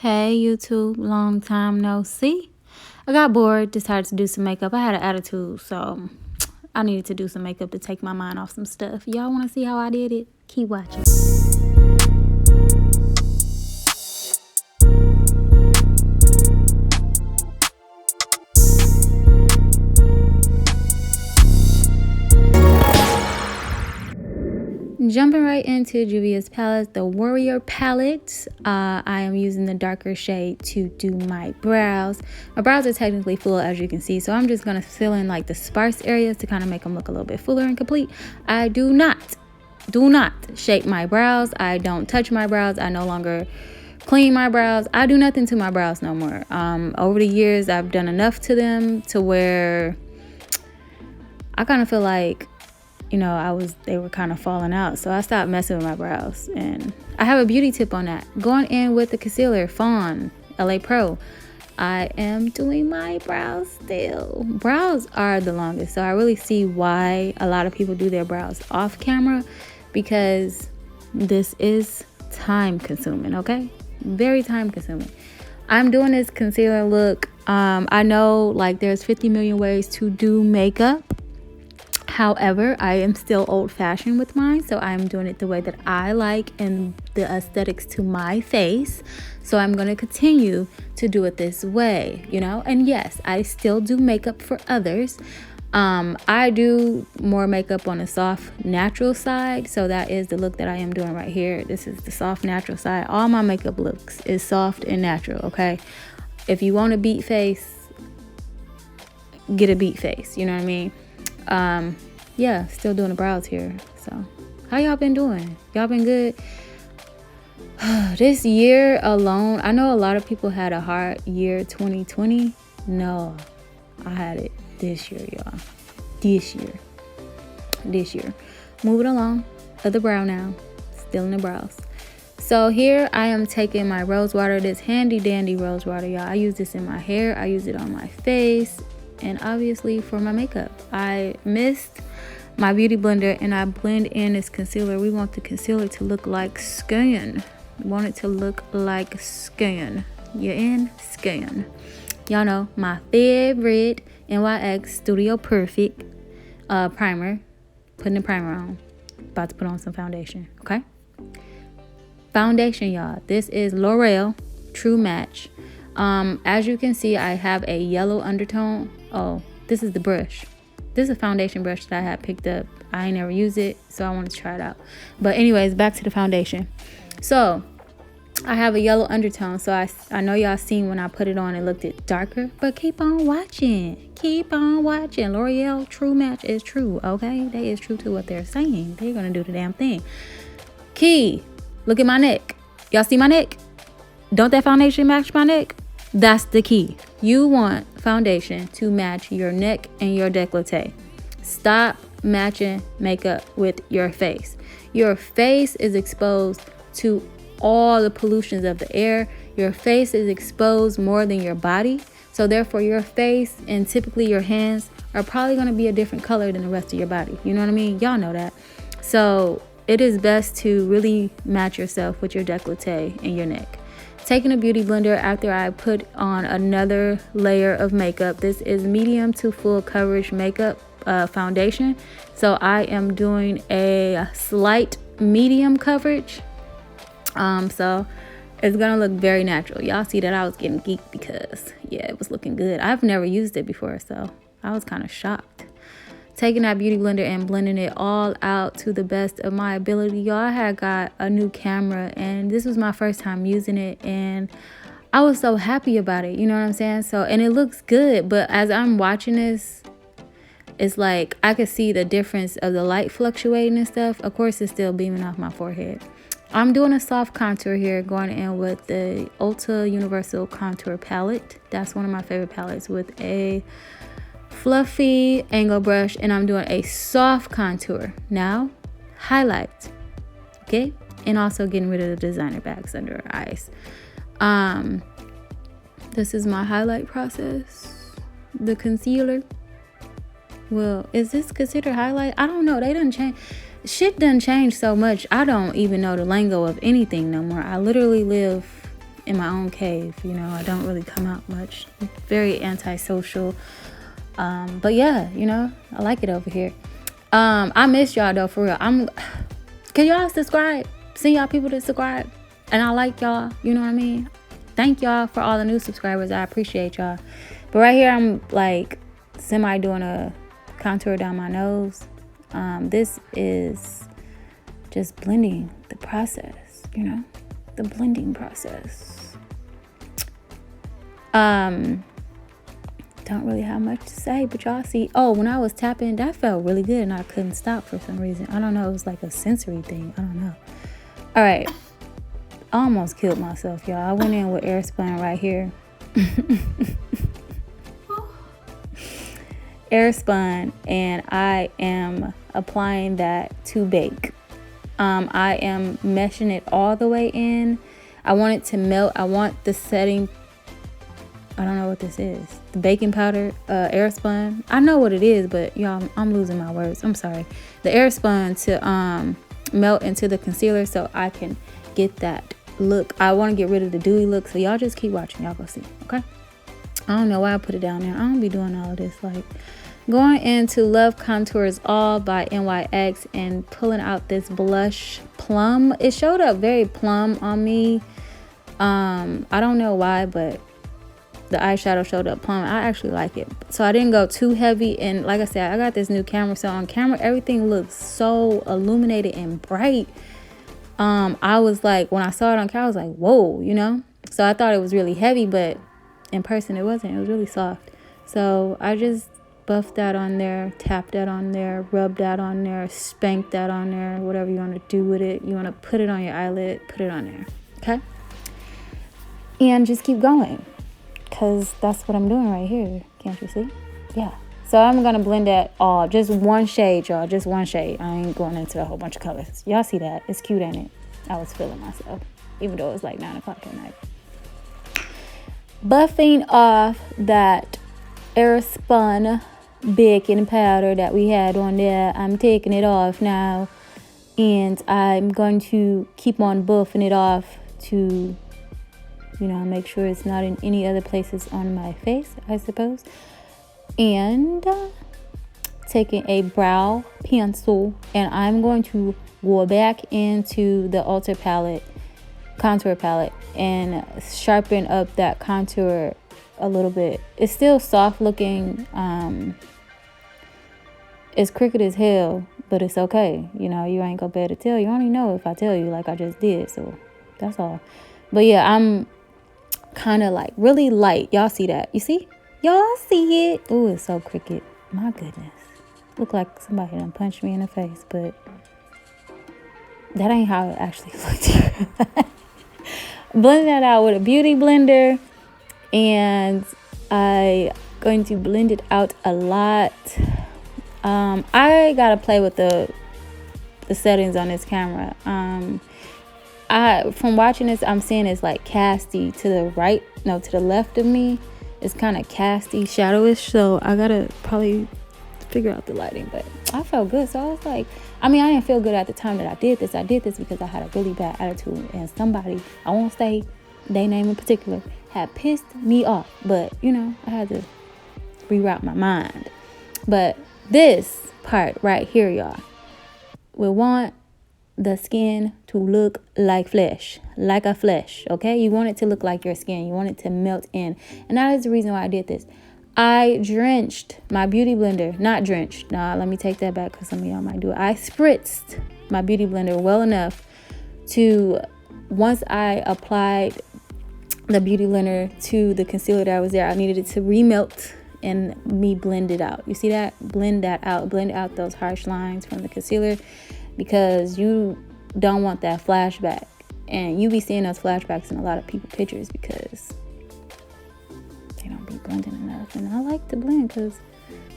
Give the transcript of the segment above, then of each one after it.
Hey YouTube, long time no see. I got bored, decided to do some makeup. I had an attitude, so I needed to do some makeup to take my mind off some stuff. Y'all want to see how I did it? Keep watching. Jumping right into Juvia's palette, the Warrior palette. I am using the darker shade to do my brows. My brows are technically full, as you can see, so I'm just going to fill in like the sparse areas to kind of make them look a little bit fuller and complete. I do not shape my brows. I don't touch my brows. I no longer clean my brows. I do nothing to my brows no more. Over the years, I've done enough to them to where I kind of feel like, you know, they were kind of falling out, so I stopped messing with my brows. And I have a beauty tip on that. Going in with the concealer, Fawn LA Pro. I am doing my brows still. Brows are the longest, so I really see why a lot of people do their brows off camera, because this is time consuming, okay? Very time consuming. I'm doing this concealer look. I know like there's 50 million ways to do makeup. However, I am still old-fashioned with mine, so I'm doing it the way that I like and the aesthetics to my face. So I'm going to continue to do it this way, you know? And yes, I still do makeup for others. I do more makeup on the soft, natural side. So that is the look that I am doing right here. This is the soft, natural side. All my makeup looks is soft and natural, okay? If you want a beat face, get a beat face, you know what I mean? Yeah, still doing the brows here. So how y'all been doing? Y'all been good? This year alone, I know a lot of people had a hard year 2020. No, I had it this year, y'all. This year. Moving along, other brow now, still in the brows. So here I am taking my rose water, this handy dandy rose water, y'all. I use this in my hair, I use it on my face, and obviously for my makeup. I missed my beauty blender and I blend in this concealer. We want the concealer to look like skin. We want it to look like skin. You're in skin. Y'all know my favorite NYX Studio Perfect primer. Putting the primer on. About to put on some foundation, okay? Foundation, y'all. This is L'Oreal True Match. As you can see, I have a yellow undertone. Oh, this is the brush. This is a foundation brush that I had picked up. I ain't never used it, so I wanted to try it out. But anyways, back to the foundation. So I have a yellow undertone, so I know y'all seen when I put it on, it looked darker. But keep on watching. Keep on watching. L'Oreal True Match is true, okay? They is true to what they're saying. They're gonna do the damn thing. Key, look at my neck. Y'all see my neck? Don't that foundation match my neck? That's the key. You want foundation to match your neck and your décolleté. Stop matching makeup with your face. Your face is exposed to all the pollutions of the air. Your face is exposed more than your body. So therefore your face and typically your hands are probably going to be a different color than the rest of your body. You know what I mean? Y'all know that. So it is best to really match yourself with your décolleté and your neck. Taking a beauty blender after I put on another layer of makeup. This is medium to full coverage makeup foundation. So I am doing a slight medium coverage. So it's gonna look very natural. Y'all see that I was getting geeked because yeah, it was looking good. I've never used it before, so I was kind of shocked. Taking that beauty blender and blending it all out to the best of my ability. Y'all, I had got a new camera and this was my first time using it and I was so happy about it, you know what I'm saying? So, and it looks good, but as I'm watching this, it's like I could see the difference of the light fluctuating and stuff. Of course, it's still beaming off my forehead. I'm doing a soft contour here, going in with the Ulta Universal Contour Palette. That's one of my favorite palettes, with a fluffy angle brush, and I'm doing a soft contour. Now, highlight, okay? And also getting rid of the designer bags under her eyes. This is my highlight process. The concealer. Well, is this considered highlight? I don't know. They done change. Shit done changed so much. I don't even know the lingo of anything no more. I literally live in my own cave. You know, I don't really come out much. Very antisocial. But yeah, you know, I like it over here. I miss y'all though, for real. Can y'all subscribe? Send y'all people to subscribe. And I like y'all, you know what I mean? Thank y'all for all the new subscribers. I appreciate y'all. But right here, I'm like semi doing a contour down my nose. This is just blending the process, you know, the blending process. Don't really have much to say, but y'all see, oh, when I was tapping, that felt really good and I couldn't stop for some reason. I don't know, it was like a sensory thing. I don't know. All right, I almost killed myself, y'all. I went in with Airspun right here. Airspun, and I am applying that to bake. I am meshing it all the way in. I want it to melt. I want the setting, I don't know what this is. The baking powder, Airspun. I know what it is, but y'all, I'm losing my words. I'm sorry. The Airspun to melt into the concealer so I can get that look. I want to get rid of the dewy look, so y'all just keep watching. Y'all go see, okay? I don't know why I put it down there. I don't be doing all of this. Like, going into Love Contours All by NYX and pulling out this blush plum. It showed up very plum on me. I don't know why, but the eyeshadow showed up plum. I actually like it. So I didn't go too heavy. And like I said, I got this new camera. So on camera, everything looks so illuminated and bright. I was like, when I saw it on camera, I was like, whoa, you know? So I thought it was really heavy, but in person, it wasn't. It was really soft. So I just buffed that on there, tapped that on there, rubbed that on there, spanked that on there, whatever you want to do with it. You want to put it on your eyelid, put it on there, okay? And just keep going, because that's what I'm doing right here. Can't you see? Yeah. So I'm going to blend that all. Just one shade, y'all. Just one shade. I ain't going into a whole bunch of colors. Y'all see that? It's cute, ain't it? I was feeling myself, even though it was like 9 o'clock at night. Buffing off that Airspun baking powder that we had on there. I'm taking it off now. And I'm going to keep on buffing it off to, you know, make sure it's not in any other places on my face, I suppose. And taking a brow pencil, and I'm going to go back into the Ulta palette, contour palette, and sharpen up that contour a little bit. It's still soft looking. It's crooked as hell, but it's okay. You know, you ain't gonna be able to tell. You only know if I tell you, like I just did. So that's all. But yeah, I'm kind of like really light. Y'all see that? You see? Y'all see it? Oh, it's so crooked. My goodness. Look like somebody done punched me in the face, but that ain't how it actually looked. Blend that out with a beauty blender, and I'm going to blend it out a lot. I gotta play with the settings on this camera. From watching this, I'm seeing it's like casty to the right, no, to the left of me. It's kind of casty, shadowish, so I gotta probably figure out the lighting. But I felt good, so I was like, I mean, I didn't feel good at the time that I did this. I did this because I had a really bad attitude, and somebody, I won't say their name in particular, had pissed me off. But you know, I had to reroute my mind. But this part right here, y'all, we want the skin to look like flesh, like a flesh, okay? You want it to look like your skin. You want it to melt in. And that is the reason why I did this. I drenched my beauty blender, not drenched. Nah, let me take that back because some of y'all might do it. I spritzed my beauty blender well enough to, once I applied the beauty blender to the concealer that was there, I needed it to remelt and me blend it out. You see that? Blend that out. Blend out those harsh lines from the concealer, because you don't want that flashback. And you be seeing those flashbacks in a lot of people's pictures because they don't be blending enough. And I like to blend because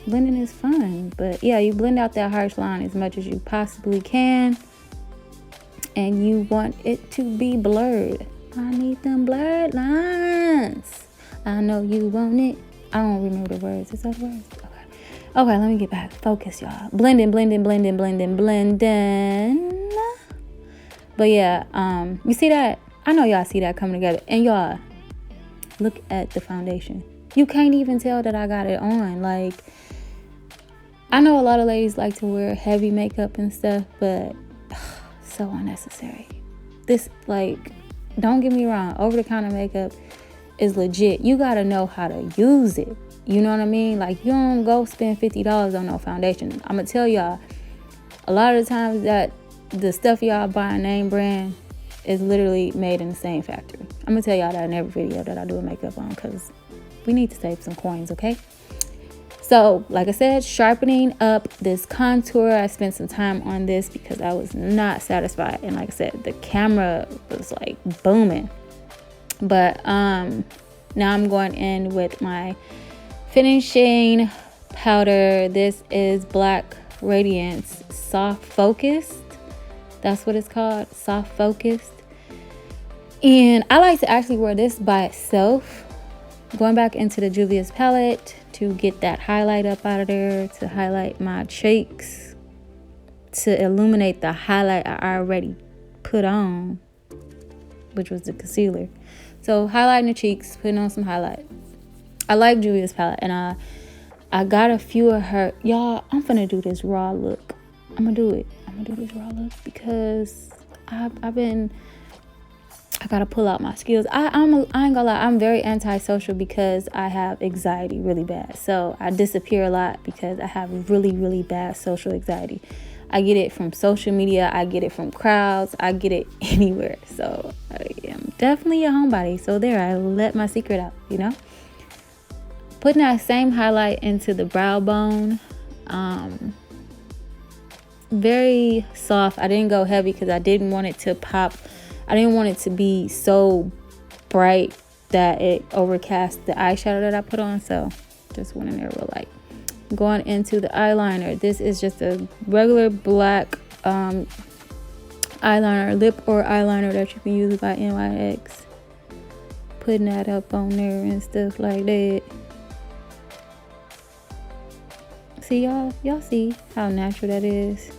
blending is fun. But yeah, you blend out that harsh line as much as you possibly can. And you want it to be blurred. I need them blurred lines. I know you want it. I don't remember the words. Is that the words? Okay, let me get back. Focus, y'all. Blending. But yeah, you see that? I know y'all see that coming together. And y'all, look at the foundation. You can't even tell that I got it on. Like, I know a lot of ladies like to wear heavy makeup and stuff, but so unnecessary. This, like, don't get me wrong, over-the-counter makeup is legit. You gotta know how to use it. You know what I mean? Like, you don't go spend $50 on no foundation. I'm gonna tell y'all, a lot of the times that the stuff y'all buy name brand is literally made in the same factory. I'm gonna tell y'all that in every video that I do a makeup on, because we need to save some coins, okay? So, like I said, sharpening up this contour. I spent some time on this because I was not satisfied. And like I said, the camera was like booming. But now I'm going in with my finishing powder. This is Black Radiance Soft Focused. That's what it's called, Soft Focused. And I like to actually wear this by itself. Going back into the Juvia's palette to get that highlight up out of there, to highlight my cheeks, to illuminate the highlight I already put on, which was the concealer. So highlighting the cheeks, putting on some highlight. I like Juvia's palette, and I got a few of her. Y'all, I'm finna do this raw look. I'm gonna do this raw look because I gotta pull out my skills. I ain't gonna lie, I'm very antisocial because I have anxiety really bad. So I disappear a lot because I have really, really bad social anxiety. I get it from social media, I get it from crowds, I get it anywhere. So I am definitely a homebody. So there, I let my secret out, you know? Putting that same highlight into the brow bone. Very soft. I didn't go heavy because I didn't want it to pop. I didn't want it to be so bright that it overcast the eyeshadow that I put on. So just went in there real light. Going into the eyeliner. This is just a regular black eyeliner, lip or eyeliner that you can use by NYX. Putting that up on there and stuff like that. See, y'all see how natural that is?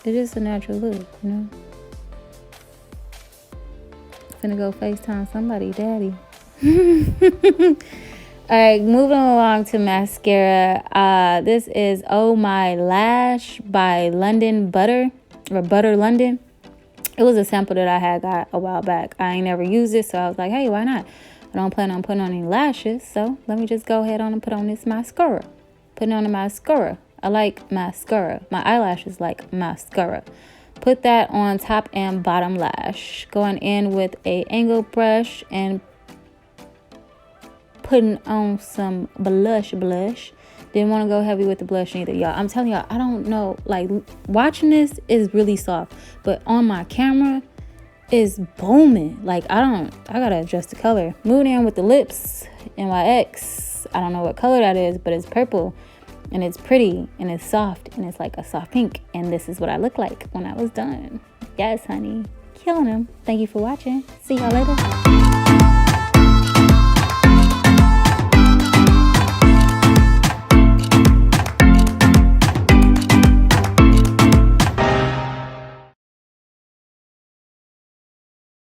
It's just a natural look, you know? Finna go FaceTime somebody, daddy. Alright, moving along to mascara. This is Oh My Lash by London Butter, or Butter London. It was a sample that I had got a while back. I ain't never used it, so I was like, hey, why not? I don't plan on putting on any lashes, so let me just go ahead on and put on this mascara. Putting on the mascara. I like mascara. My eyelashes like mascara. Put that on top and bottom lash. Going in with a angle brush and putting on some blush. Didn't want to go heavy with the blush either, y'all. I'm telling y'all, I don't know. Like, watching this is really soft, but on my camera, is booming. Like, I gotta adjust the color. Moving in with the lips, NYX. I don't know what color that is, but it's purple and it's pretty and it's soft and it's like a soft pink, and this is what I look like when I was done. Yes, honey, killing them. Thank you for watching. See y'all later.